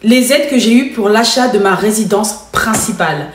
les aides que j'ai eues pour l'achat de ma résidence principale.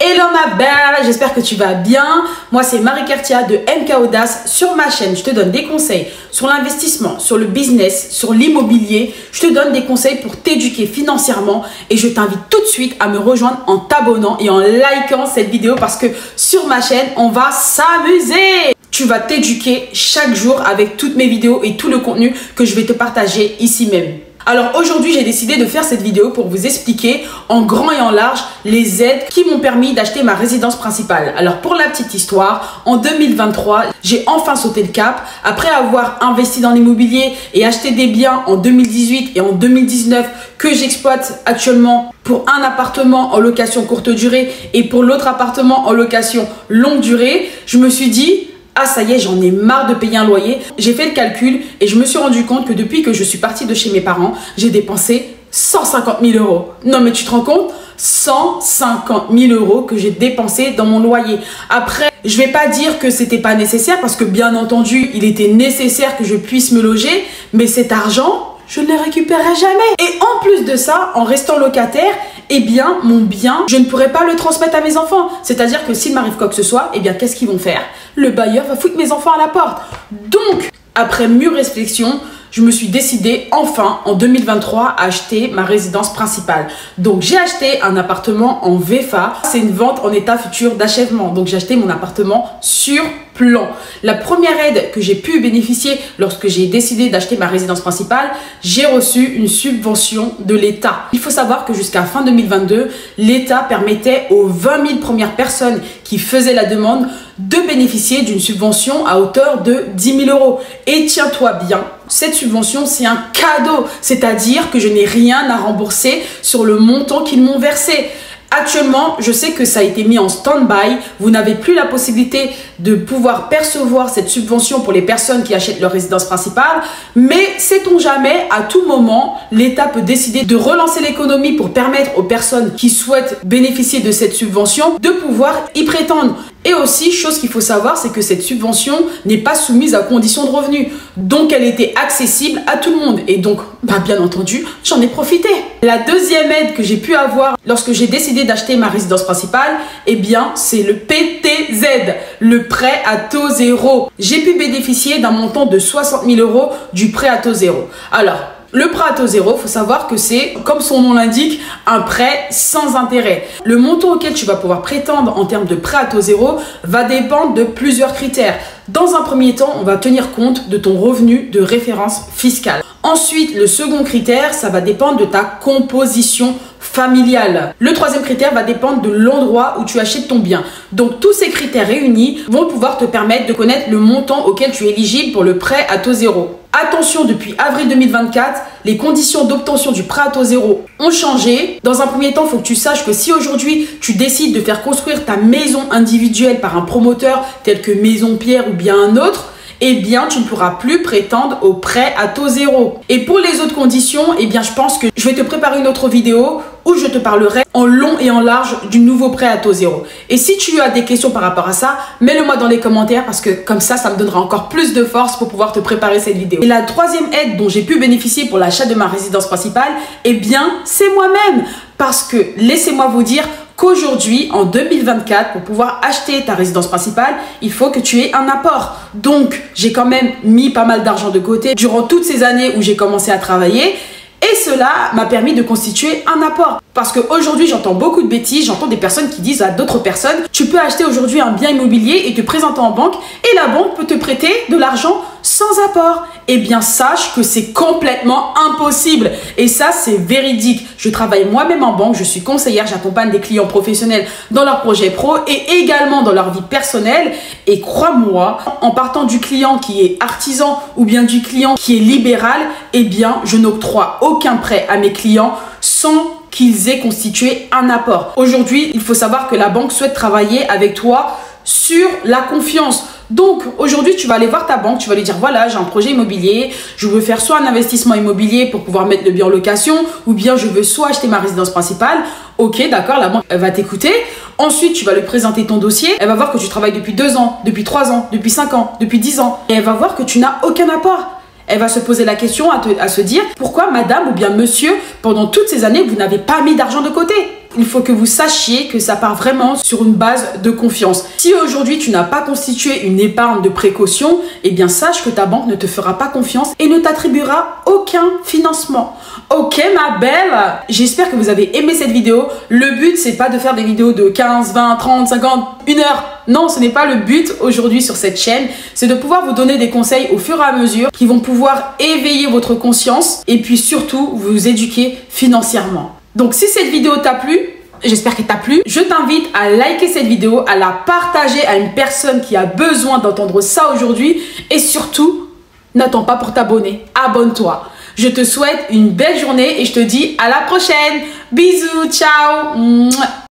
Hello ma belle, j'espère que tu vas bien. Moi c'est Marie Kertia de MK Audace. Sur ma chaîne, je te donne des conseils sur l'investissement, sur le business, sur l'immobilier. Je te donne des conseils pour t'éduquer financièrement et je t'invite tout de suite à me rejoindre en t'abonnant et en likant cette vidéo parce que sur ma chaîne, on va s'amuser. Tu vas t'éduquer chaque jour avec toutes mes vidéos et tout le contenu que je vais te partager ici même. Alors aujourd'hui, j'ai décidé de faire cette vidéo pour vous expliquer en grand et en large les aides qui m'ont permis d'acheter ma résidence principale. Alors pour la petite histoire, en 2023, j'ai enfin sauté le cap. Après avoir investi dans l'immobilier et acheté des biens en 2018 et en 2019 que j'exploite actuellement pour un appartement en location courte durée et pour l'autre appartement en location longue durée, je me suis dit... Ah ça y est, j'en ai marre de payer un loyer. J'ai fait le calcul et je me suis rendu compte que depuis que je suis partie de chez mes parents, j'ai dépensé 150 000 euros. Non mais tu te rends compte? 150 000 euros que j'ai dépensé dans mon loyer. Après, je vais pas dire que c'était pas nécessaire parce que bien entendu, il était nécessaire que je puisse me loger. Mais cet argent, je ne le récupérerai jamais. Et en plus de ça, en restant locataire, eh bien, mon bien, je ne pourrai pas le transmettre à mes enfants. C'est-à-dire que s'il m'arrive quoi que ce soit, eh bien, qu'est-ce qu'ils vont faire? Le bailleur va foutre mes enfants à la porte. Donc, après mûre réflexion, je me suis décidée enfin en 2023 à acheter ma résidence principale. Donc j'ai acheté un appartement en VFA. C'est une vente en état futur d'achèvement. Donc j'ai acheté mon appartement sur plan. La première aide que j'ai pu bénéficier lorsque j'ai décidé d'acheter ma résidence principale, j'ai reçu une subvention de l'État. Il faut savoir que jusqu'à fin 2022, l'État permettait aux 20 000 premières personnes qui faisaient la demande de bénéficier d'une subvention à hauteur de 10 000 euros. Et tiens-toi bien, cette subvention, c'est un cadeau. C'est-à-dire que je n'ai rien à rembourser sur le montant qu'ils m'ont versé. Actuellement, je sais que ça a été mis en stand-by. Vous n'avez plus la possibilité de pouvoir percevoir cette subvention pour les personnes qui achètent leur résidence principale. Mais sait-on jamais, à tout moment, l'État peut décider de relancer l'économie pour permettre aux personnes qui souhaitent bénéficier de cette subvention de pouvoir y prétendre. Et aussi, chose qu'il faut savoir, c'est que cette subvention n'est pas soumise à condition de revenu. Donc, elle était accessible à tout le monde. Et donc, bien entendu, j'en ai profité. La deuxième aide que j'ai pu avoir lorsque j'ai décidé d'acheter ma résidence principale, eh bien, c'est le PTZ, le prêt à taux zéro. J'ai pu bénéficier d'un montant de 60 000 euros du prêt à taux zéro. Alors, le prêt à taux zéro, il faut savoir que c'est, comme son nom l'indique, un prêt sans intérêt. Le montant auquel tu vas pouvoir prétendre en termes de prêt à taux zéro va dépendre de plusieurs critères. Dans un premier temps, on va tenir compte de ton revenu de référence fiscale. Ensuite, le second critère, ça va dépendre de ta composition familiale. Le troisième critère va dépendre de l'endroit où tu achètes ton bien. Donc, tous ces critères réunis vont pouvoir te permettre de connaître le montant auquel tu es éligible pour le prêt à taux zéro. Attention, depuis avril 2024, les conditions d'obtention du prêt à taux zéro ont changé. Dans un premier temps, il faut que tu saches que si aujourd'hui, tu décides de faire construire ta maison individuelle par un promoteur tel que Maison Pierre ou bien un autre, eh bien, tu ne pourras plus prétendre au prêt à taux zéro. Et pour les autres conditions, eh bien, je pense que je vais te préparer une autre vidéo où je te parlerai en long et en large du nouveau prêt à taux zéro. Et si tu as des questions par rapport à ça, mets-le-moi dans les commentaires parce que comme ça me donnera encore plus de force pour pouvoir te préparer cette vidéo. Et la troisième aide dont j'ai pu bénéficier pour l'achat de ma résidence principale, eh bien, c'est moi-même. Parce que, laissez-moi vous dire, qu'aujourd'hui, en 2024, pour pouvoir acheter ta résidence principale, il faut que tu aies un apport. Donc, j'ai quand même mis pas mal d'argent de côté durant toutes ces années où j'ai commencé à travailler. Et cela m'a permis de constituer un apport. Parce qu'aujourd'hui, j'entends beaucoup de bêtises. J'entends des personnes qui disent à d'autres personnes, tu peux acheter aujourd'hui un bien immobilier et te présenter en banque et la banque peut te prêter de l'argent sans apport. Eh bien, sache que c'est complètement impossible. Et ça, c'est véridique. Je travaille moi-même en banque, je suis conseillère, j'accompagne des clients professionnels dans leurs projets pro et également dans leur vie personnelle. Et crois-moi, en partant du client qui est artisan ou bien du client qui est libéral, eh bien, je n'octroie aucun prêt à mes clients sans qu'ils aient constitué un apport. Aujourd'hui, il faut savoir que la banque souhaite travailler avec toi sur la confiance. Donc aujourd'hui, tu vas aller voir ta banque, tu vas lui dire voilà, j'ai un projet immobilier, je veux faire soit un investissement immobilier pour pouvoir mettre le bien en location ou bien je veux soit acheter ma résidence principale. Ok, d'accord, la banque elle va t'écouter. Ensuite, tu vas lui présenter ton dossier. Elle va voir que tu travailles depuis 2 ans, depuis 3 ans, depuis 5 ans, depuis 10 ans. Et elle va voir que tu n'as aucun apport. Elle va se poser la question à se dire pourquoi madame ou bien monsieur, pendant toutes ces années, vous n'avez pas mis d'argent de côté. Il faut que vous sachiez que ça part vraiment sur une base de confiance. Si aujourd'hui tu n'as pas constitué une épargne de précaution, eh bien sache que ta banque ne te fera pas confiance et ne t'attribuera aucun financement. Ok ma belle, j'espère que vous avez aimé cette vidéo. Le but c'est pas de faire des vidéos de 15, 20, 30, 50, 1 heure. Non, ce n'est pas le but aujourd'hui sur cette chaîne. C'est de pouvoir vous donner des conseils au fur et à mesure qui vont pouvoir éveiller votre conscience et puis surtout vous éduquer financièrement. Donc si cette vidéo t'a plu, j'espère qu'elle t'a plu, je t'invite à liker cette vidéo, à la partager à une personne qui a besoin d'entendre ça aujourd'hui et surtout, n'attends pas pour t'abonner, abonne-toi. Je te souhaite une belle journée et je te dis à la prochaine. Bisous, ciao.